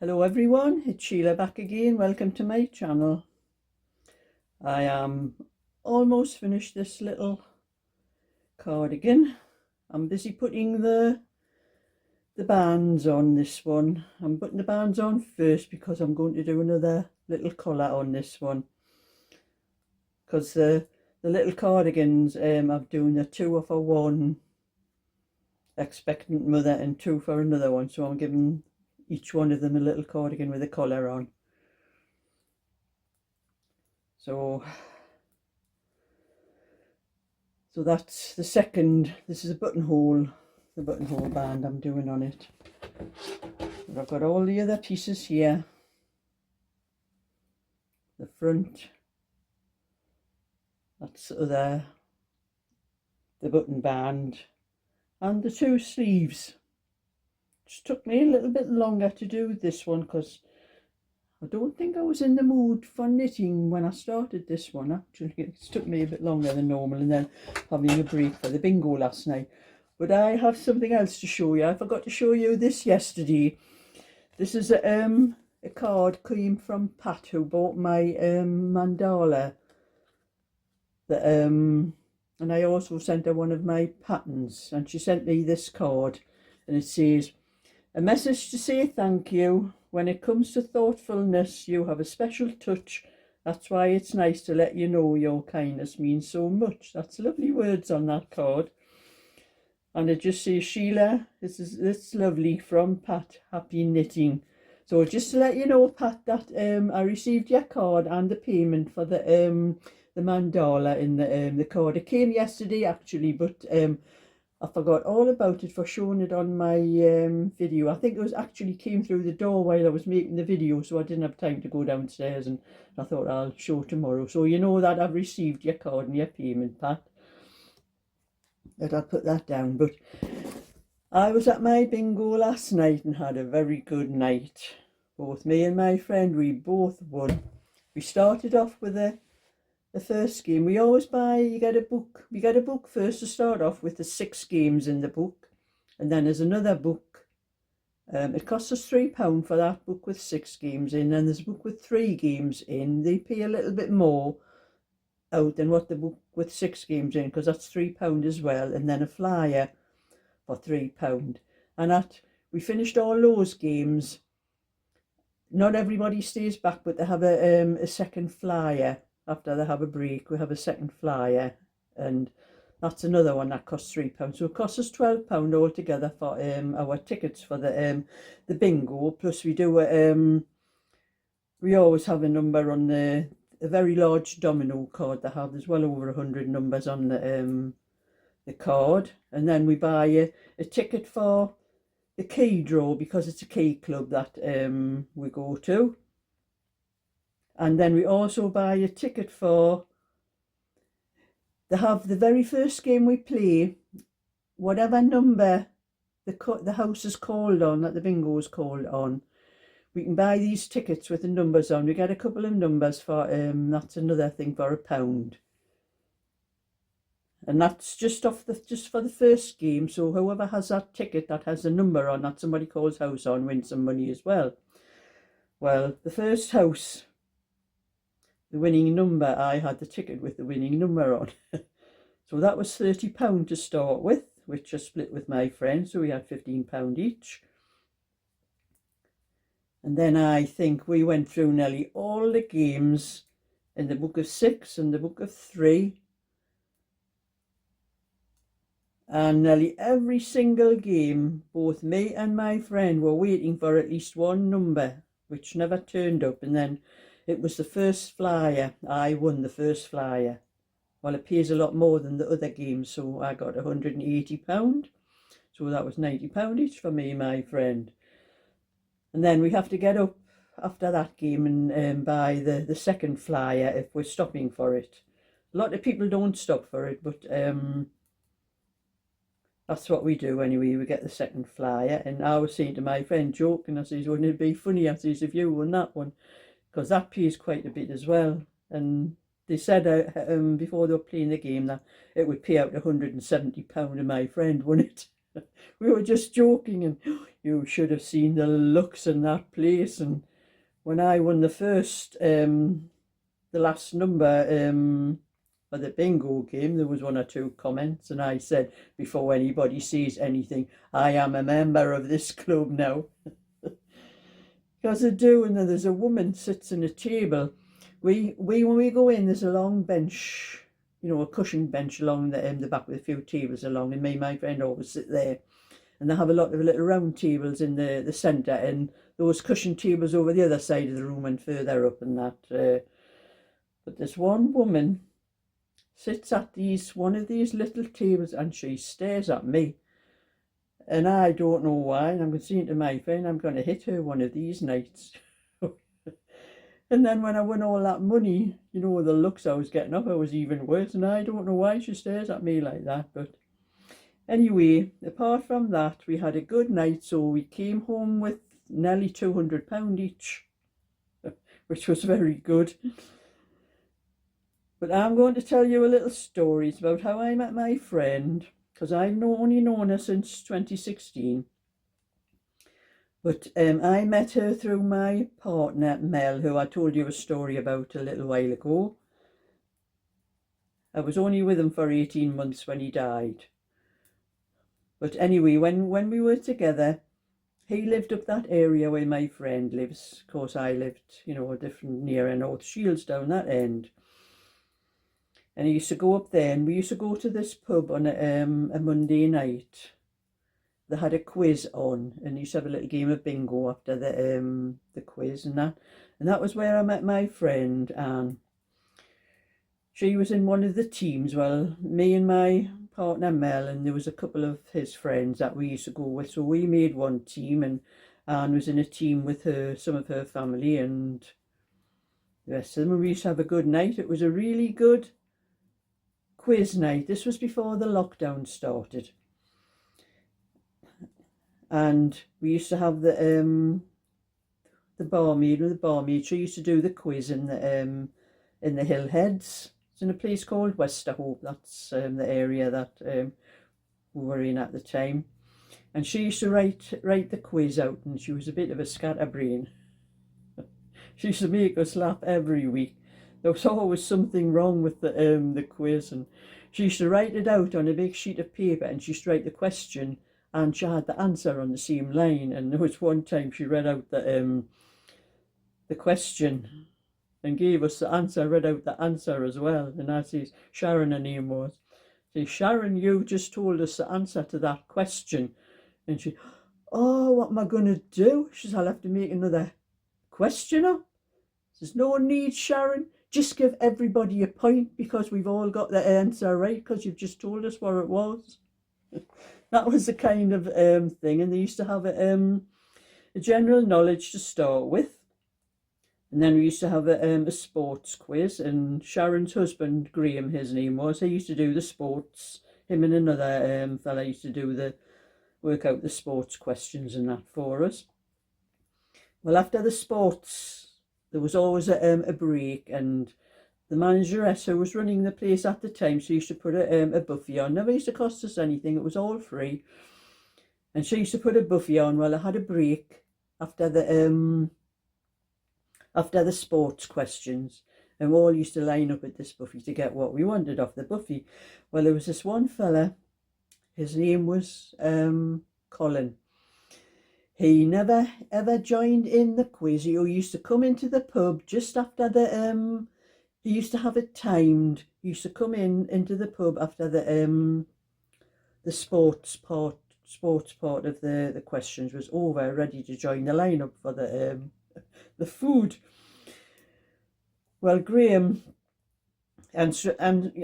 Hello everyone, it's Sheila back again. Welcome to my channel. I am almost finished this little cardigan. I'm busy putting the bands on this one. I'm putting the bands on first because I'm going to do another little colour on this one. Because the little cardigans, I'm doing the 2 for one expectant mother and 2 for another one. So I'm giving each one of them a little cardigan with a collar on. So that's the second. This is a buttonhole, the buttonhole band I'm doing on it. But I've got all the other pieces here. The front, that's the button band, and the 2 sleeves. Just took me a little bit longer to do this one because I don't think I was in the mood for knitting when I started this one. Actually, it took me a bit longer than normal, and then having a break for the bingo last night. But I have something else to show you. I forgot to show you this yesterday. This is a card came from Pat, who bought my mandala. And I also sent her one of my patterns, and she sent me this card, and it says, "A message to say thank you. When it comes to thoughtfulness, you have a special touch. That's why it's nice to let you know your kindness means so much." That's lovely words on that card. And it just says, "Sheila, this is lovely from Pat. Happy knitting." So just to let you know, Pat, that I received your card and the payment for the mandala in the card. It came yesterday actually, but I forgot all about it for showing it on my video. I think it was actually came through the door while I was making the video, so I didn't have time to go downstairs, and I thought I'll show tomorrow. So you know that I've received your card and your payment, Pat. But I'll put that down. But I was at my bingo last night and had a very good night. Both me and my friend, we both won. We started off with the first game. We always you get a book. We get a book first to start off with, the 6 games in the book, and then there's another book. It costs us £3 for that book with 6 games in, and there's a book with 3 games in. They pay a little bit more out than what the book with 6 games in, because that's £3 as well, and then a flyer for £3. And we finished all those games. Not everybody stays back, but they have a second flyer. After they have a break, we have a second flyer, and that's another one that costs £3. So it costs us £12 altogether for our tickets for the bingo. Plus we do we always have a number on a very large domino card they have. There's well over 100 numbers on the card, and then we buy a ticket for the key draw, because it's a key club that we go to. And then we also buy a ticket for, they have the very first game we play, whatever number the house is called on, that the bingo is called on, we can buy these tickets with the numbers on. We get a couple of numbers for, that's another thing, for £1. And that's just for the first game. So whoever has that ticket that has a number on that somebody calls house on wins some money as well. Well, the first house, the winning number, I had the ticket with the winning number on. So that was £30 to start with, which I split with my friend, so we had £15 each. And then I think we went through nearly all the games in the book of 6 and the book of 3. And nearly every single game, both me and my friend were waiting for at least one number, which never turned up. And then it was the first flyer. I won the first flyer. Well, it pays a lot more than the other games, so I got £180. So that was £90 each for me and my friend. And then we have to get up after that game and buy the second flyer if we're stopping for it. A lot of people don't stop for it, but that's what we do anyway. We get the second flyer. And I was saying to my friend, joking, I says, wouldn't it be funny, I says, if you won that one? Because that pays quite a bit as well. And they said before they were playing the game that it would pay out £170, and my friend won it. We were just joking, and you should have seen the looks in that place. And when I won the last number of the bingo game, there was one or two comments, and I said, before anybody sees anything, I am a member of this club now. Because I do, and then there's a woman sits in a table. We when we go in, there's a long bench, a cushioned bench along the back with a few tables along, and me and my friend always sit there. And they have a lot of little round tables in the centre, and those cushioned tables over the other side of the room and further up and that. But there's one woman sits at one of these little tables, and she stares at me. And I don't know why, and I'm saying to my friend, I'm going to hit her one of these nights. And then when I won all that money, the looks I was getting off her was even worse, and I don't know why she stares at me like that. But anyway, apart from that, we had a good night, so we came home with nearly £200 each, which was very good. But I'm going to tell you a little story about how I met my friend, because I've only known her since 2016. But I met her through my partner, Mel, who I told you a story about a little while ago. I was only with him for 18 months when he died. But anyway, when we were together, he lived up that area where my friend lives. Of course, I lived, different near North Shields down that end. And he used to go up there, and we used to go to this pub on a Monday night. They had a quiz on, and he used to have a little game of bingo after the quiz and that. And that was where I met my friend Anne. She was in one of the teams. Well, me and my partner Mel, and there was a couple of his friends that we used to go with. So we made one team, and Anne was in a team with some of her family, and the rest of them. We used to have a good night. It was a really good quiz night. This was before the lockdown started. And we used to have the barmaid. She used to do the quiz in the hill heads. It's in a place called Westerhope. That's the area that we were in at the time. And she used to write the quiz out, and she was a bit of a scatterbrain. She used to make us laugh every week. There was always something wrong with the quiz, and she used to write it out on a big sheet of paper, and she used to write the question, and she had the answer on the same line. And there was one time she read out the question and gave us the answer, read out the answer as well. And I says, Sharon, her name was. I say, Sharon, you just told us the answer to that question. And she, oh, what am I going to do? She says, I'll have to make another question up. There's no need, Sharon. Just give everybody a point because we've all got the answer right because you've just told us what it was. That was the kind of thing. And they used to have a general knowledge to start with. And then we used to have a sports quiz. And Sharon's husband, Graham, his name was, he used to do the sports. Him and another fella used to work out the sports questions and that for us. Well, after the sports, there was always a break, and the manageress who was running the place at the time, she used to put a buffet on. Never used to cost us anything, it was all free. And she used to put a buffet on. Well, I had a break after the sports questions, and we all used to line up at this buffet to get what we wanted off the buffet. Well, there was this one fella, his name was Colin. He never ever joined in the quiz. He used to come into the pub just after he used to have it timed. He used to come into the pub after the sports part of the questions was over, ready to join the lineup for the food. Well, Graham, and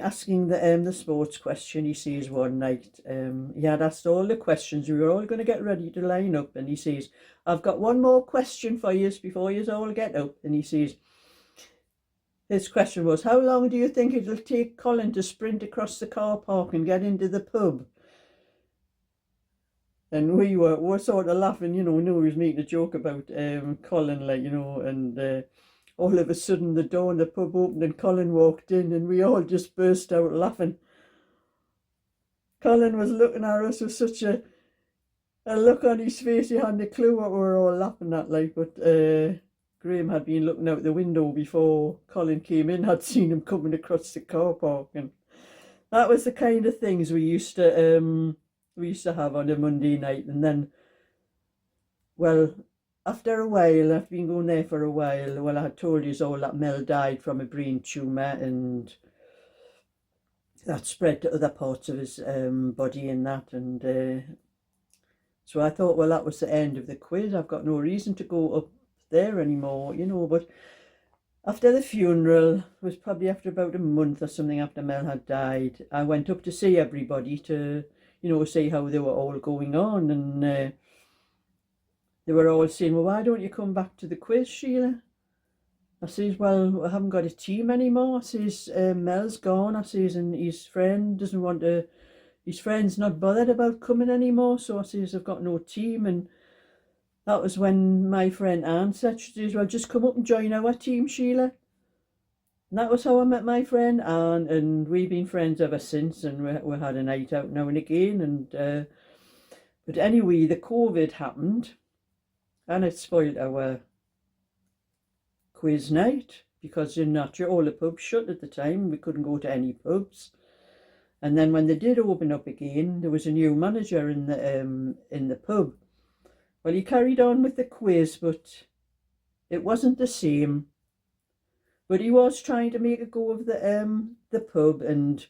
asking the sports question, he says one night, he had asked all the questions. We were all going to get ready to line up, and he says, I've got one more question for you before you all get up. And he says, his question was, how long do you think it'll take Colin to sprint across the car park and get into the pub? And we were sort of laughing, knew he was making a joke about Colin, and all of a sudden the door in the pub opened and Colin walked in, and we all just burst out laughing. Colin was looking at us with such a A look on his face, he hadn't a clue what we were all laughing at, like, but Graham had been looking out the window before Colin came in, had seen him coming across the car park, and that was the kind of things we used to have on a Monday night. And then, well, after a while, I've been going there for a while. Well, I had told you all that Mel died from a brain tumour, and that spread to other parts of his body and that. And so I thought, well, that was the end of the quiz. I've got no reason to go up there anymore, you know. But after the funeral, it was probably after about a month or something after Mel had died, I went up to see everybody to, you know, see how they were all going on. And they were all saying, well, why don't you come back to the quiz, Sheila? I says, well, I haven't got a team anymore. I says, Mel's gone. I says, and his friend doesn't want to, his friend's not bothered about coming anymore. So I says, I've got no team. And that was when my friend Anne said, she says, well, just come up and join our team, Sheila. And that was how I met my friend Anne, and we've been friends ever since, and we had a night out now and again. And but anyway, the COVID happened, and it spoiled our quiz night, because in Natcha all the pubs shut at the time. We couldn't go to any pubs. And then when they did open up again, there was a new manager in the pub. Well, he carried on with the quiz, but it wasn't the same. But he was trying to make a go of the pub, and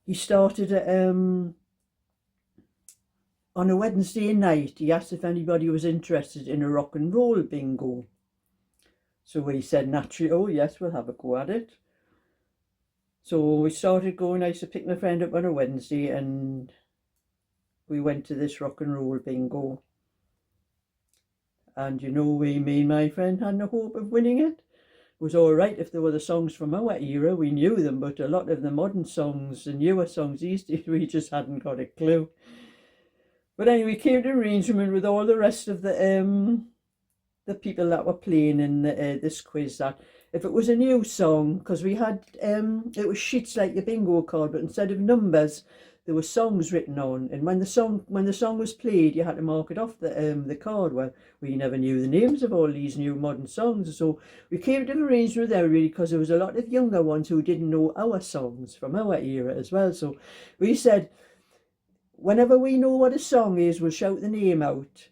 he started on a Wednesday night. He asked if anybody was interested in a rock and roll bingo. So we said naturally, oh yes, we'll have a go at it. So we started going. I used to pick my friend up on a Wednesday, and we went to this rock and roll bingo. And you know, me and my friend had no hope of winning it. It was all right if there were the songs from our era, we knew them, but a lot of the modern songs, the newer songs these days, we just hadn't got a clue. But anyway, we came to an arrangement with all the rest of the people that were playing in this quiz, that if it was a new song, because we had, it was sheets like the bingo card, but instead of numbers, there were songs written on. And when the song was played, you had to mark it off the card. Well, we never knew the names of all these new modern songs. So we came to an arrangement with everybody, because there was a lot of younger ones who didn't know our songs from our era as well. So we said, whenever we know what a song is, we'll shout the name out.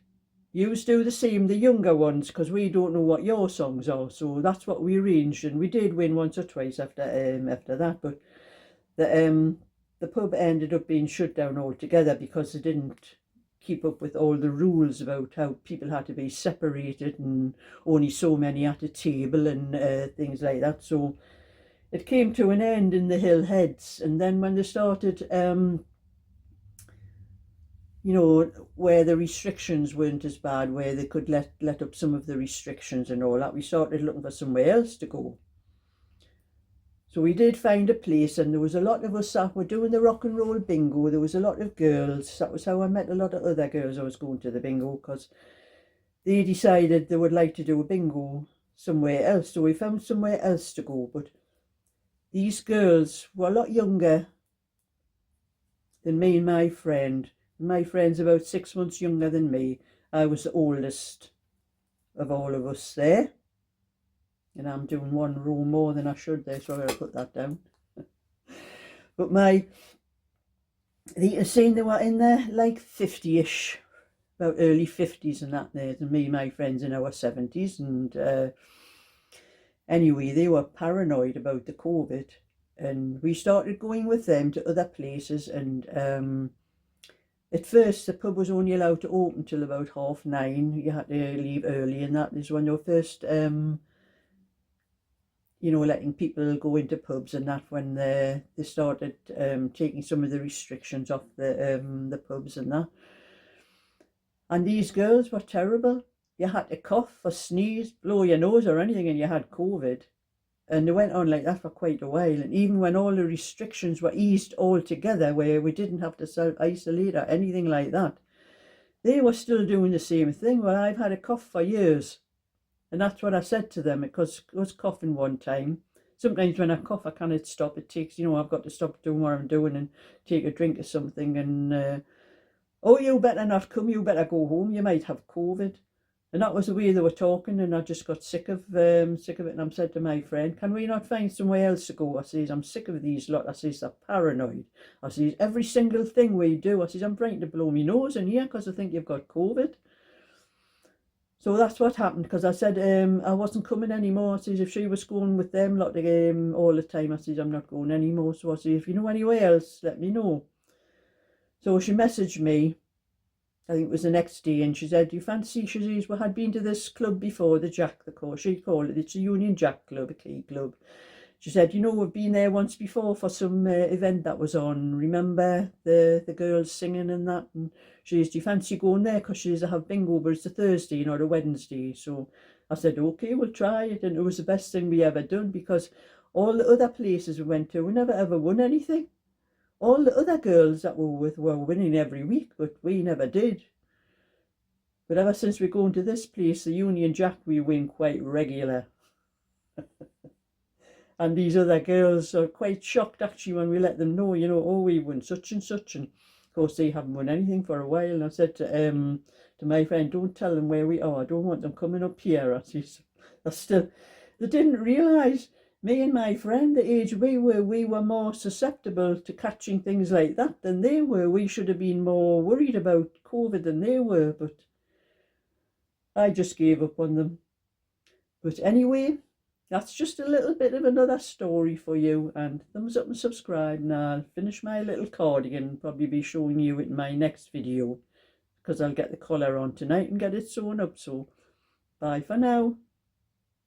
You do the same, the younger ones, because we don't know what your songs are. So that's what we arranged, and we did win once or twice after that. But the pub ended up being shut down altogether, because they didn't keep up with all the rules about how people had to be separated and only so many at a table and things like that. So it came to an end in the Hill Heads. And then when they started, you know, where the restrictions weren't as bad, where they could let up some of the restrictions and all that, we started looking for somewhere else to go. So we did find a place, and there was a lot of us that were doing the rock and roll bingo. There was a lot of girls. That was how I met a lot of other girls I was going to the bingo, because they decided they would like to do a bingo somewhere else. So we found somewhere else to go. But these girls were a lot younger than me and my friend. My friend's about 6 months younger than me. I was the oldest of all of us there. And I'm doing one row more than I should there, so I'm going to put that down. But they saying they were in there like 50-ish, about early 50s and that there. And me and my friends in our 70s. And anyway, they were paranoid about the COVID. And we started going with them to other places. And at first, the pub was only allowed to open till about 9:30. You had to leave early, and that is when they were first, you know, letting people go into pubs, and that when they started taking some of the restrictions off the pubs and that. And these girls were terrible. You had to cough or sneeze, blow your nose or anything, and you had COVID. And they went on like that for quite a while. And even when all the restrictions were eased altogether, where we didn't have to self-isolate or anything like that, they were still doing the same thing. Well, I've had a cough for years. And that's what I said to them, because I was coughing one time. Sometimes when I cough, I cannot stop. It takes, you know, I've got to stop doing what I'm doing and take a drink of something. And oh, you better not come, you better go home, you might have COVID. And that was the way they were talking, and I just got sick of it. And I said to my friend, can we not find somewhere else to go? I says, I'm sick of these lot. I says, they're paranoid. I says, every single thing we do, I says, I'm trying to blow my nose in here because I think you've got COVID. So that's what happened, because I said I wasn't coming anymore. I says, if she was going with them lot all the time, I says, I'm not going anymore. So I says, if you know anywhere else, let me know. So she messaged me, I think it was the next day, and she said, do you fancy, she says, we had been to this club before, the Jack, she called it, it's a Union Jack club, a key club. She said, you know, we've been there once before for some event that was on. Remember the girls singing and that? And she says, do you fancy going there? Because she says, I have bingo, but it's a Thursday, not a Wednesday. So I said, okay, we'll try it. And it was the best thing we ever done, because all the other places we went to, we never ever won anything. All the other girls that we were with were winning every week, but we never did. But ever since we're going to this place, the Union Jack, we win quite regular. And these other girls are quite shocked actually when we let them know, you know, oh, we won such and such. And of course they haven't won anything for a while. And I said to my friend, don't tell them where we are. I don't want them coming up here. They didn't realise, me and my friend, the age we were more susceptible to catching things like that than they were. We should have been more worried about COVID than they were, but I just gave up on them. But anyway, that's just a little bit of another story for you, and thumbs up and subscribe, and I'll finish my little cardigan and probably be showing you it in my next video, because I'll get the collar on tonight and get it sewn up. So bye for now.